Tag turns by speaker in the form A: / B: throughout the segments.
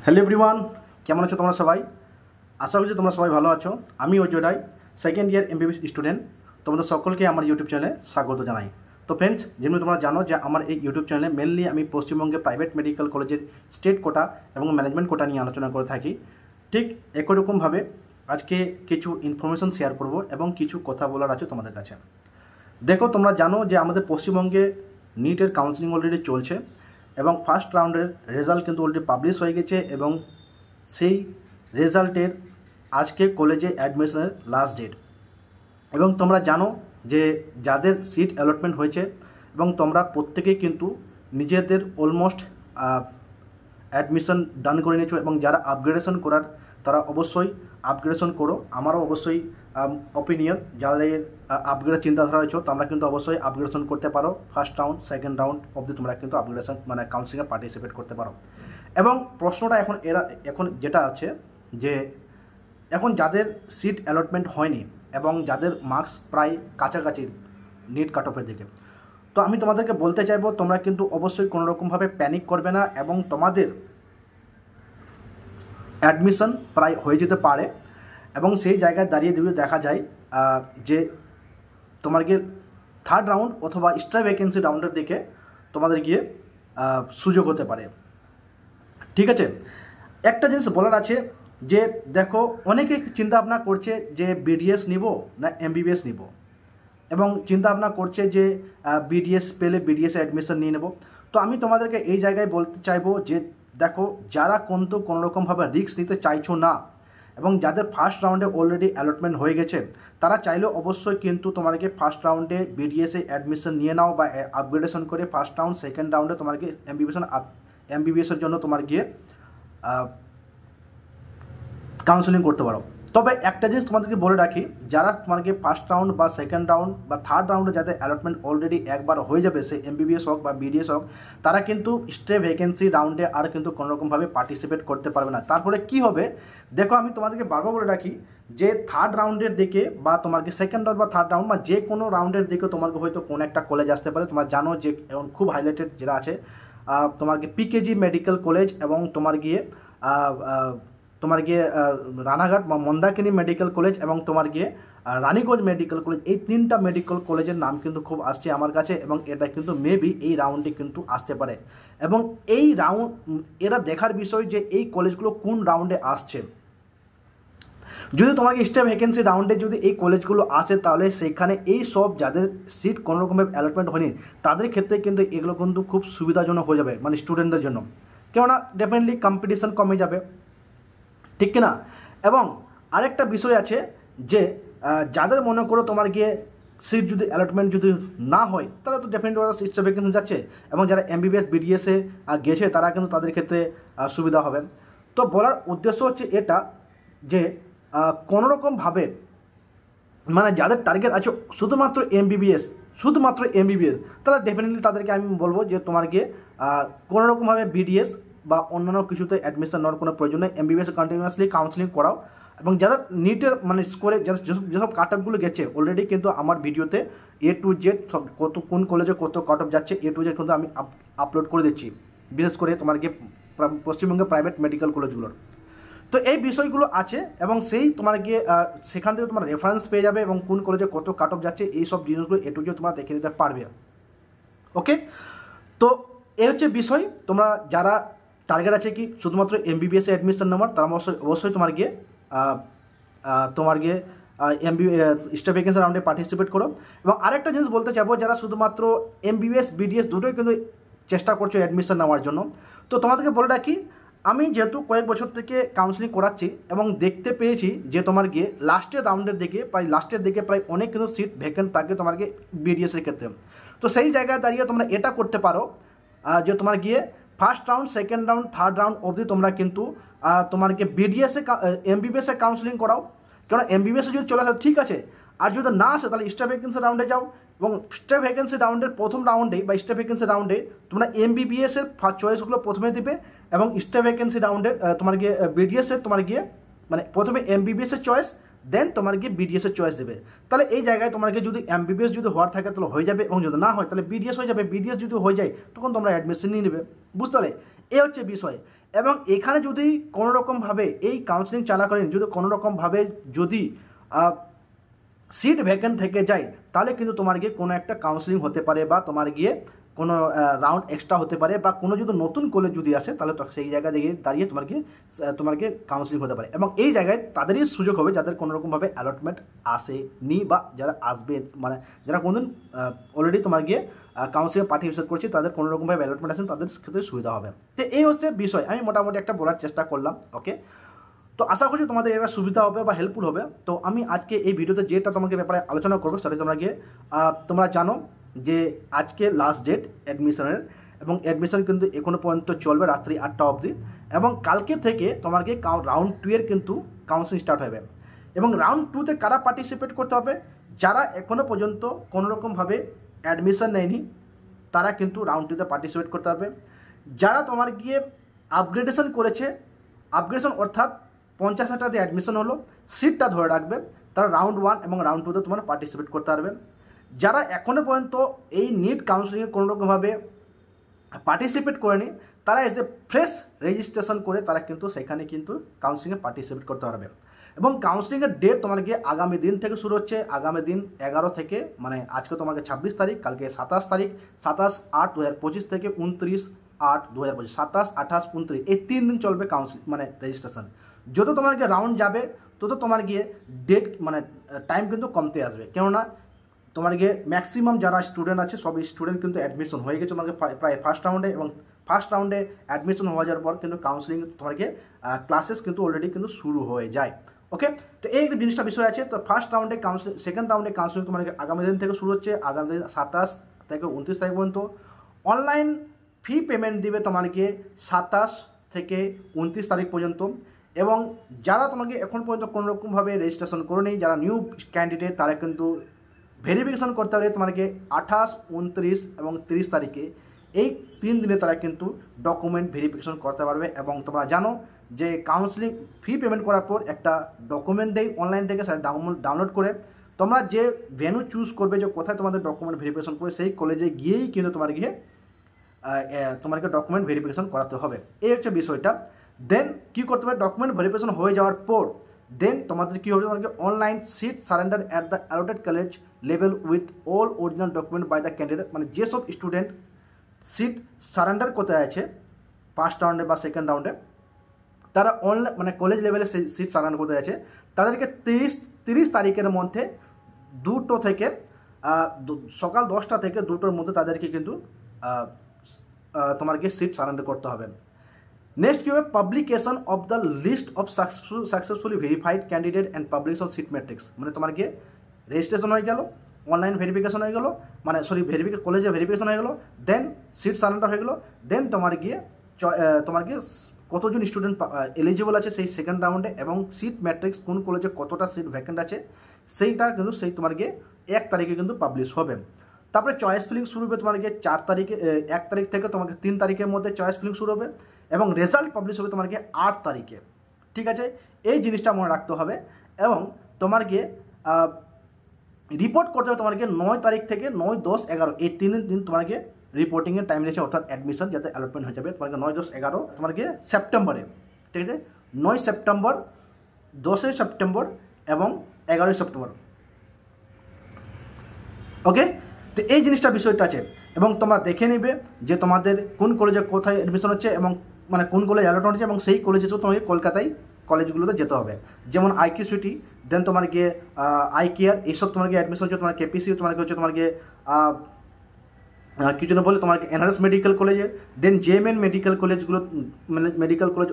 A: Hello everyone, কেমন আছো তোমরা সবাই? আশা করছি তোমরা সবাই ভালো আছো। আমি অজয় রায়, সেকেন্ড ইয়ার এমবিবিএস স্টুডেন্ট। তোমাদের সকলকে আমার ইউটিউব চ্যানেলে স্বাগত জানাই। তো ফ্রেন্ডস, যেমনি তোমরা জানো যে আমার এই ইউটিউব চ্যানেলে মেনলি আমি পশ্চিমবঙ্গে প্রাইভেট মেডিকেল কলেজের স্টেট কোটা এবং ম্যানেজমেন্ট কোটা নিয়ে আলোচনা করে থাকি। ঠিক একই রকমভাবে আজকে কিছু ইনফরমেশন শেয়ার করব এবং কিছু কথা বলার আছে তোমাদের কাছে। দেখো, তোমরা জানো যে আমাদের পশ্চিমবঙ্গে নিটের কাউন্সেলিং অলরেডি চলছে এবং ফার্স্ট রাউন্ডের রেজাল্ট কিন্তু অলরেডি পাবলিশ হয়ে গেছে এবং সেই রেজাল্টের আজকে কলেজে অ্যাডমিশনের লাস্ট ডেট। এবং তোমরা জানো যে যাদের সিট অ্যালটমেন্ট হয়েছে এবং তোমরা প্রত্যেকেই কিন্তু নিজেদের অলমোস্ট অ্যাডমিশন ডান করে নিয়েছো এবং যারা আপগ্রেডেশন করার তারা অবশ্যই আপগ্রেডেশন করো। আমারও অবশ্যই অপিনিয়ন, যাদের আপগ্রেডের চিন্তাধারা রয়েছে তোমরা কিন্তু অবশ্যই আপগ্রেডেশন করতে পারো। ফার্স্ট রাউন্ড সেকেন্ড রাউন্ড অবধি তোমরা কিন্তু আপগ্রেডেশন মানে কাউন্সিলিংয়ে পার্টিসিপেট করতে পারো। এবং প্রশ্নটা এখন যেটা আছে যে এখন যাদের সিট অ্যালটমেন্ট হয়নি এবং যাদের মার্কস প্রায় কাছাকাছি নিট কাট অফের দিকে, তো আমি তোমাদেরকে বলতে চাইবো তোমরা কিন্তু অবশ্যই কোনোরকমভাবে প্যানিক করবে না এবং তোমাদের অ্যাডমিশন প্রায় হয়ে যেতে পারে এবং সেই জায়গায় দাঁড়িয়ে যদি দেখা যায় যে তোমার গিয়ে থার্ড রাউন্ড অথবা এক্সট্রা ভ্যাকেন্সি রাউন্ডের দিকে তোমাদের গিয়ে সুযোগ হতে পারে। ঠিক আছে, একটা জিনিস বলার আছে যে দেখো, অনেকে চিন্তা ভাবনা করছে যে বিডিএস নিব না এমবিবিএস নিব এবং চিন্তা ভাবনা করছে যে বিডিএস পেলে বিডিএস অ্যাডমিশন নিয়ে নেব। তো আমি তোমাদেরকে এই জায়গায় বলতে চাইবো যে দেখো, যারা কিন্তু কোনোরকমভাবে রিস্ক নিতে চাইছো না এবং যাদের ফার্স্ট রাউন্ডে অলরেডি অ্যালটমেন্ট হয়ে গেছে তারা চাইলেও অবশ্যই কিন্তু তোমাকে ফার্স্ট রাউন্ডে বিডিএসে অ্যাডমিশন নিয়ে নাও বা আপগ্রেডেশন করে ফার্স্ট রাউন্ড সেকেন্ড রাউন্ডে তোমাকে এমবিবিএসের জন্য তোমার গিয়ে কাউন্সেলিং করতে পারো। তবে একটা জিনিস তোমাদেরকে বলে রাখি, যারা তোমাকে ফার্স্ট রাউন্ড বা সেকেন্ড রাউন্ড বা থার্ড রাউন্ডে যাদের অ্যালটমেন্ট অলরেডি একবার হয়ে যাবে, সে এমবিবিএস হোক বা বিডিএস হোক, তারা কিন্তু স্টে ভ্যাকেন্সি রাউন্ডে আর কিন্তু কোনোরকমভাবে পার্টিসিপেট করতে পারবে না। তারপরে কি হবে দেখো, আমি তোমাদেরকে বারবার বলে রাখি যে থার্ড রাউন্ডের দিকে বা তোমাকে সেকেন্ড রাউন্ড বা থার্ড রাউন্ড বা যে কোনো রাউন্ডের দিকে তোমাকে হয়তো কোনো একটা কলেজ আসতে পারে। তোমরা জানো যে এখন খুব হাইলাইটেড যেটা আছে তোমার গিয়ে পিকেজি মেডিকেল কলেজ এবং তোমার গিয়ে রানাঘাট বা মন্দাকিনী মেডিকেল কলেজ এবং তোমার গিয়ে রানীগঞ্জ মেডিকেল কলেজ, এই তিনটা মেডিকেল কলেজের নাম কিন্তু খুব আসছে আমার কাছে এবং এটা কিন্তু মেবি এই রাউন্ডে কিন্তু আসতে পারে। এবং এই রাউন্ড এরা দেখার বিষয় যে এই কলেজগুলো কোন রাউন্ডে আসছে। যদি তোমাকে এক্সট্রা ভ্যাকেন্সি রাউন্ডে যদি এই কলেজগুলো আসে তাহলে সেখানে এই সব যাদের সিট কোনোরকমভাবে অ্যালটমেন্ট হয়নি তাদের ক্ষেত্রে কিন্তু এগুলো কিন্তু খুব সুবিধাজনক হয়ে যাবে, মানে স্টুডেন্টদের জন্য, কেননা ডেফিনেটলি কম্পিটিশন কমে যাবে, ঠিক কিনা। এবং আরেকটা বিষয় আছে যে যাদের মনে করো তোমার গিয়ে সিট যদি অ্যালটমেন্ট যদি না হয় তাহলে তো ডেফিনেটলি ওরা সিটটা ভ্যাকেন্সি যাচ্ছে এবং যারা এমবিবিএস বিডিএসে গেছে তারা কিন্তু তাদের ক্ষেত্রে সুবিধা হবে। তো বলার উদ্দেশ্য হচ্ছে এটা যে কোনোরকমভাবে মানে যাদের টার্গেট আছে শুধুমাত্র এমবিবিএস তাহলে ডেফিনেটলি তাদেরকে আমি বলবো যে তোমার গিয়ে কোনোরকমভাবে বিডিএস বা অন্যান্য কিছুতে অ্যাডমিশন নেওয়ার কোনো প্রয়োজন নেই, এমবিবিএস কন্টিনিউয়াসলি কাউন্সেলিং করাও। এবং যারা নিটের মানে স্কোরে যেসব কাট অফগুলো গেছে অলরেডি কিন্তু আমার ভিডিওতে A to Z সব কত কোন কলেজে কত কাট অফ যাচ্ছে A to Z কিন্তু আমি আপলোড করে দিচ্ছি, বিশেষ করে তোমার গিয়ে পশ্চিমবঙ্গের প্রাইভেট মেডিকেল কলেজগুলোর। তো এই বিষয়গুলো আছে এবং সেই তোমার গিয়ে সেখান থেকে তোমার রেফারেন্স পেয়ে যাবে এবং কোন কলেজে কত কাট অফ যাচ্ছে এই সব জিনিসগুলো A to Z তোমরা দেখে নিতে পারবে। ওকে, তো এই হচ্ছে বিষয়। তোমরা যারা টার্গেট আছে কি শুধুমাত্র এমবিবিএস এ অ্যাডমিশন নেওয়ার, তারা অবশ্যই তোমার গিয়ে এক্সট্রা ভ্যাকেন্সি রাউন্ডে পার্টিসিপেট করো। এবং আরেকটা জিনিস বলতে চাইবো, যারা শুধুমাত্র এমবিবিএস বিডিএস দুটোই কিন্তু চেষ্টা করছো অ্যাডমিশন নেওয়ার জন্য, তো তোমাদেরকে বলে রাখি, আমি যেহেতু কয়েক বছর থেকে কাউন্সেলিং করাচ্ছি এবং দেখতে পেয়েছি যে তোমার গিয়ে লাস্টের দিকে প্রায় অনেক কিন্তু সিট ভ্যাকেন্ট থাকে তোমার গিয়ে বিডিএসের ক্ষেত্রে। তো সেই জায়গায় দাঁড়িয়ে তোমরা এটা করতে পারো যে তোমার গিয়ে first round second round third round অবধি তোমরা কিন্তু তোমাকে বিডিএসে এমবিবিএসে কাউন্সেলিং করাও, কারণ এমবিবিএসে যদি চলে আসে ঠিক আছে, আর যদি না আসে তাহলে এক্সট্রা ভ্যাকেন্সি রাউন্ডে যাও এবং এক্সট্রা ভ্যাকেন্সি রাউন্ডের প্রথম রাউন্ডে বা এক্সট্রা ভ্যাকেন্সি রাউন্ডে তোমরা এমবিবিএসের ফার্স্ট চয়েসগুলো প্রথমে দিবে এবং এক্সট্রা ভ্যাকেন্সি রাউন্ডের তোমার গিয়ে বিডিএসের তোমার গিয়ে মানে প্রথমে এমবিবিএসের চয়েস দেন তোমার গিয়ে বিডিএসের চয়েস দেবে। তাহলে এই জায়গায় তোমাকে যদি এমবিবিএস যদি হওয়ার থাকে তাহলে হয়ে যাবে এবং যদি না হয় তাহলে বিডিএস হয়ে যাবে। বিডিএস যদি হয়ে যায় তখন তোমরা অ্যাডমিশন নিয়ে নেবে, বুঝতে পারলে? এই হচ্ছে বিষয়। এবং এখানে যদি কোনো রকমভাবে এই কাউন্সিলিং চলাকালীন যদি কোনো রকমভাবে যদি সিট ভ্যাকেন্ট থেকে যায়, তাহলে কিন্তু তোমার গিয়ে কোনো একটা কাউন্সিলিং হতে পারে বা তোমার গিয়ে কোনো রাউন্ড এক্সট্রা হতে পারে, বা কোনো যদি নতুন কলেজ যদি আসে তাহলে সেই জায়গায় দাঁড়িয়ে তোমাকে কাউন্সিলিং হতে পারে। এবং এই জায়গায় তাদেরই সুযোগ হবে যাদের কোনো রকমভাবে অ্যালটমেন্ট আসেনি বা যারা আসবে, মানে যারা কোনোদিন অলরেডি তোমার গিয়ে কাউন্সিলিং পার্টিসিপেট করছে তাদের কোনো রকমভাবে অ্যালটমেন্ট আসেন, তাদের ক্ষেত্রে সুবিধা হবে। তো এই হচ্ছে বিষয়, আমি মোটামুটি একটা বলার চেষ্টা করলাম। ওকে, তো আশা করছি তোমাদের এটা সুবিধা হবে বা হেল্পফুল হবে। তো আমি আজকে এই ভিডিওতে যেটা তোমাকে ব্যাপারে আলোচনা করবো সেটা তোমরা জানো যে আজকে লাস্ট ডেট অ্যাডমিশনের, এবং অ্যাডমিশন কিন্তু এখনো পর্যন্ত চলবে রাত্রি 8টা অবধি, এবং কালকে থেকে তোমাকে রাউন্ড 2 এর কিন্তু কাউন্সিলিং স্টার্ট হবে। এবং রাউন্ড 2তে কারা পার্টিসিপেট করতে হবে? যারা এখনো পর্যন্ত কোনোরকমভাবে অ্যাডমিশন নেয়নি তারা কিন্তু রাউন্ড 2তে পার্টিসিপেট করতে পারবে। যারা তোমার গিয়ে আপগ্রেডেশন করেছে, আপগ্রেডেশন অর্থাৎ 50,000 টাকা দিয়ে অ্যাডমিশন হলো, সিটটা ধরে রাখবে, তারা রাউন্ড 1 এবং রাউন্ড 2তে তোমরা পার্টিসিপেট করতে পারবে। যারা এখনও পর্যন্ত এই নিট কাউন্সিলিংয়ে কোনোরকমভাবে পার্টিসিপেট করেনি তারা এজ এ ফ্রেশ রেজিস্ট্রেশন করে তারা কিন্তু সেখানে কিন্তু কাউন্সিলিংয়ে পার্টিসিপেট করতে পারবে। এবং কাউন্সিলিংয়ের ডেট তোমার গিয়ে আগামী দিন থেকে শুরু হচ্ছে, আগামী দিন 11 থেকে, মানে আজকে তোমাকে 26 তারিখ, কালকে 27 তারিখ, 27/8/2025 থেকে 29/8/2025, 27, 28, 29 এই 3 দিন চলবে মানে রেজিস্ট্রেশন। যত তোমার গিয়ে রাউন্ড যাবে তত তোমার গিয়ে ডেট মানে টাইম কিন্তু কমতে আসবে, কেননা তোমার গিয়ে ম্যাক্সিমাম যারা স্টুডেন্ট আছে সব স্টুডেন্ট কিন্তু অ্যাডমিশন হয়ে গেছে তোমাকে প্রায় ফার্স্ট রাউন্ডে, এবং ফার্স্ট রাউন্ডে অ্যাডমিশন হয়ে যাওয়ার পর কিন্তু কাউন্সিলিং তোমাকে ক্লাসেস কিন্তু অলরেডি কিন্তু শুরু হয়ে যায়। ওকে, তো এই জিনিসটা বিষয় আছে। তো ফার্স্ট রাউন্ডে কাউন্সিলিং, সেকেন্ড রাউন্ডে কাউন্সিলিং তোমার আগামী দিন থেকে শুরু হচ্ছে, আগামী দিন 27 থেকে 29 তারিখ পর্যন্ত। অনলাইন ফি পেমেন্ট দিবে তোমাকে 27 থেকে 29 তারিখ পর্যন্ত। এবং যারা তোমাকে এখন পর্যন্ত কোনোরকমভাবে রেজিস্ট্রেশন করে নেই, যারা নিউ ক্যান্ডিডেট, তারা কিন্তু ভেরিফিকেশন করতে পারে তোমাকে 28, 29 এবং 30 তারিখে। এই 3 দিনে তারা কিন্তু ডকুমেন্ট ভেরিফিকেশন করতে পারবে। এবং তোমরা জানো যে কাউন্সিলিং ফি পেমেন্ট করার পর একটা ডকুমেন্ট দেয় অনলাইন থেকে, সেটা ডাউনলোড করে তোমরা যে ভেন্যু চুজ করবে যে কোথায় তোমাদের ডকুমেন্ট ভেরিফিকেশন করে, সেই কলেজে গিয়েই কিন্তু তোমাকে ডকুমেন্ট ভেরিফিকেশন করাতে হবে। এই হচ্ছে বিষয়টা। দেন কী করতে হবে, ডকুমেন্ট ভেরিফিকেশন হয়ে যাওয়ার পর দেন তোমাদের কী হবে, তোমাকে online seat surrender at the allotted college level with all original document by the candidate. মানে যেসব স্টুডেন্ট সিট সারেন্ডার করতে আছে ফার্স্ট রাউন্ডে বা সেকেন্ড রাউন্ডে, তারা অনলাইন মানে কলেজ লেভেলে সিট সারেন্ডার করতে আছে, তাদেরকে 30 তারিখের মধ্যে 2টো থেকে সকাল 10টা থেকে 2টোর মধ্যে তাদেরকে কিন্তু তোমাকে সিট সারেন্ডার করতে হবে। নেক্সট কী হবে, publication of the list of successfully verified candidate and publication seat matrix. মানে তোমার গিয়ে রেজিস্ট্রেশন হয়ে গেল, অনলাইন ভেরিফিকেশন হয়ে গেল, মানে কলেজে ভেরিফিকেশন হয়ে গেল, দেন সিট সারেন্ডার হয়ে গেল, দেন তোমার গিয়ে কতজন স্টুডেন্ট এলিজিবল আছে সেই সেকেন্ড রাউন্ডে, এবং সিট ম্যাট্রিক্স কোন কলেজে কতটা সিট ভ্যাকেন্ট আছে সেইটা কিন্তু তোমার গিয়ে 1 তারিখে কিন্তু পাবলিশ হবে। তারপরে চয়েস ফিলিং শুরু হবে তোমার গিয়ে 4 তারিখে, 1 তারিখ থেকে তোমাকে 3 তারিখের মধ্যে চয়েস ফিলিং শুরু হবে, এবং রেজাল্ট পাবলিশ হবে তোমার গিয়ে 8 তারিখে। ঠিক আছে, এই জিনিসটা মনে রাখতে হবে। এবং তোমার গিয়ে রিপোর্ট করতে হবে তোমাকে 9 তারিখ থেকে 9, 10, 11 এই 3 দিন তোমাকে রিপোর্টিংয়ের টাইম দিয়েছে, অর্থাৎ অ্যাডমিশন যাতে অ্যালটমেন্ট হয়ে যাবে তোমাকে 9, 10, 11 তোমাকে সেপ্টেম্বরে। ঠিক আছে, 9 সেপ্টেম্বর, 10 সেপ্টেম্বর এবং 11 সেপ্টেম্বর। ওকে, তো এই জিনিসটা বিষয়টা আছে। এবং তোমরা দেখে নিবে যে তোমাদের কোন কলেজে কোথায় অ্যাডমিশন হচ্ছে, এবং মানে কোন কলেজ অ্যালটমেন্ট হচ্ছে, এবং সেই কলেজে তোমাকে কলকাতায় কলেজগুলোতে যেতে হবে, যেমন আইকিউ সিটি, দেন তোমার গিয়ে আইকেয়ার, এইসব তোমার গিয়ে অ্যাডমিশন হচ্ছে, তোমার কেপিসি তোমার হচ্ছে, তোমার গিয়ে কি জন্য বলে তোমার এনআরএস মেডিকেল কলেজে, দেন জেএমএন মেডিকেল কলেজগুলো, মানে মেডিকেল কলেজ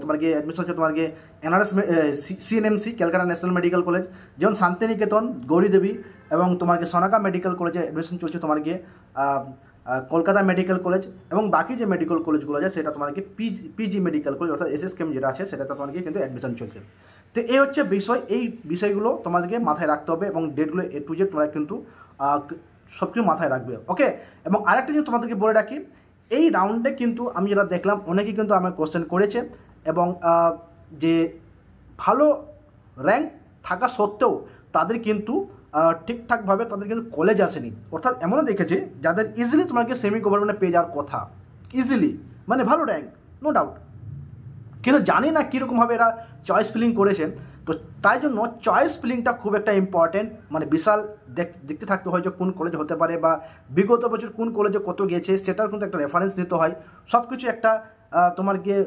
A: তোমার গিয়ে অ্যাডমিশন হচ্ছে তোমার গিয়ে NRS, CNMC Calcutta national medical college, যেমন শান্তিনিকেতন, গৌরীদেবী, এবং তোমার গিয়ে সোনাকা মেডিকেল কলেজে অ্যাডমিশন চলছে তোমার গিয়ে কলকাতা মেডিকেল কলেজ, এবং বাকি যে মেডিকেল কলেজগুলো আছে সেটা তোমার কি পিজি মেডিকেল কলেজ অর্থাৎ এসএসকেএম যেটা আছে সেটা তোমার কি কিন্তু অ্যাডমিশন চলছে। তো এই হচ্ছে বিষয়, এই বিষয়গুলো তোমাদেরকে মাথায় রাখতে হবে, এবং ডেটগুলো A to Z তোমরা কিন্তু সব কিছু মাথায় রাখবে। ওকে, এবং আরেকটা জিনিস তোমাদেরকে বলে রাখি, এই রাউন্ডে কিন্তু আমি যেটা দেখলাম অনেকেই কিন্তু আমার কোশ্চেন করেছে, এবং যে ভালো র্যাঙ্ক থাকা সত্ত্বেও তাদের কিন্তু ঠিকঠাকভাবে তাদের কিন্তু কলেজ আসেনি, অর্থাৎ এমনও দেখেছে যাদের ইজিলি তোমাকে সেমি গভর্নমেন্টে পেয়ে যাওয়ার কথা, ইজিলি, মানে ভালো র্যাঙ্ক নো ডাউট, কিন্তু জানি না কীরকমভাবে এরা চয়েস ফিলিং করেছে। তো তাই জন্য চয়েস ফিলিংটা খুব একটা ইম্পর্টেন্ট, মানে বিশাল দেখতে থাকতে হয় যে কোন কলেজ হতে পারে বা বিগত বছর কোন কলেজে কত গেছে সেটার কিন্তু একটা রেফারেন্স নিতে হয়। সব কিছু একটা তোমার গিয়ে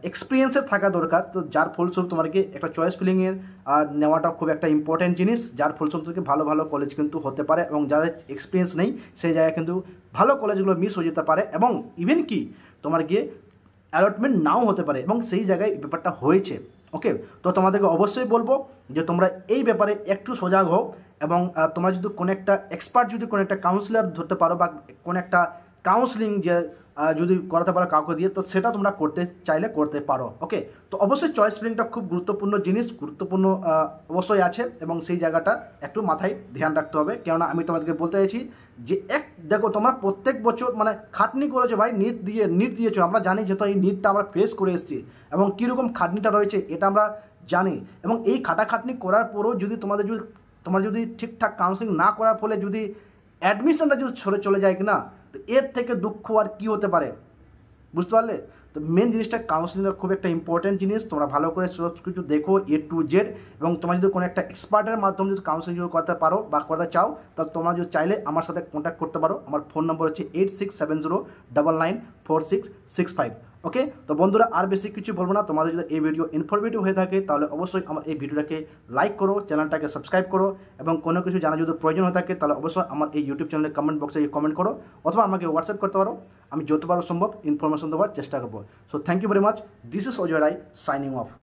A: এক্সপিরিয়েন্সের থাকা দরকার। তো যার ফলস্বরূপ তোমার গিয়ে একটা চয়েস ফিলিংয়ের নেওয়াটা খুব একটা ইম্পর্টেন্ট জিনিস, যার ফলস্বরূপ থেকে ভালো ভালো কলেজ কিন্তু হতে পারে, এবং যাদের এক্সপিরিয়েন্স নেই সেই জায়গায় কিন্তু ভালো কলেজগুলো মিস হয়ে যেতে পারে, এবং ইভেন কি তোমার গিয়ে অ্যালটমেন্ট নাও হতে পারে, এবং সেই জায়গায় ব্যাপারটা হয়েছে। ওকে, তো তোমাদেরকে অবশ্যই বলবো যে তোমরা এই ব্যাপারে একটু সজাগ হও, এবং তোমরা যদি কোনো একটা এক্সপার্ট, যদি কোনো একটা কাউন্সিলর ধরতে পারো বা কোনো একটা কাউন্সিলিং যে যদি করাতে পারো কাউকে দিয়ে, তো সেটা তোমরা করতে চাইলে করতে পারো। ওকে, তো অবশ্যই চয়েস ফিলিংটা খুব গুরুত্বপূর্ণ জিনিস, গুরুত্বপূর্ণ অবশ্যই আছে, এবং সেই জায়গাটা একটু মাথায় ধ্যান রাখতে হবে। কেননা আমি তোমাদেরকে বলতে চাইছি যে দেখো তোমরা প্রত্যেক বছর মানে খাটনি করেছো ভাই, নিট দিয়েছো, আমরা জানি যেহেতু এই নিটটা আমরা ফেস করে এসেছি এবং কীরকম খাটনিটা রয়েছে এটা আমরা জানি, এবং এই খাটাখাটনি করার পরেও যদি তোমার যদি ঠিকঠাক কাউন্সিলিং না করার ফলে যদি অ্যাডমিশনটা যদি চলে যায় কিনা, তো এর থেকে দুঃখ আর কি হতে পারে, বুঝতে পারলে? তো মেন জিনিসটা কাউন্সিলিংয়ের খুব একটা ইম্পর্টেন্ট জিনিস, তোমরা ভালো করে সব কিছু দেখো A to Z, এবং তোমরা যদি কোনো একটা এক্সপার্টের মাধ্যমে যদি কাউন্সিলিং যদি করতে পারো বা করতে চাও, তাহলে তোমরা যদি চাইলে আমার সাথে কন্ট্যাক্ট করতে পারো। আমার ফোন নম্বর হচ্ছে 8670994665। ওকে, তো বন্ধুরা আর বেশি কিছু বলবো না, তোমাদের যদি এই ভিডিও ইনফরমেটিভ হয়ে থাকে তাহলে অবশ্যই আমার এই ভিডিওটাকে লাইক করো, চ্যানেলটাকে সাবস্ক্রাইব করো, এবং কোনো কিছু জানা যদি প্রয়োজন হয়ে থাকে তাহলে অবশ্যই আমার এই ইউটিউব চ্যানেলে কমেন্ট বক্সে কমেন্ট করো, অথবা আমাকে হোয়াটসঅ্যাপ করতে পারো। আমি যতবার সম্ভব ইনফরমেশন দেওয়ার চেষ্টা করবো। So thank you very much. This is Ajay Roy signing of.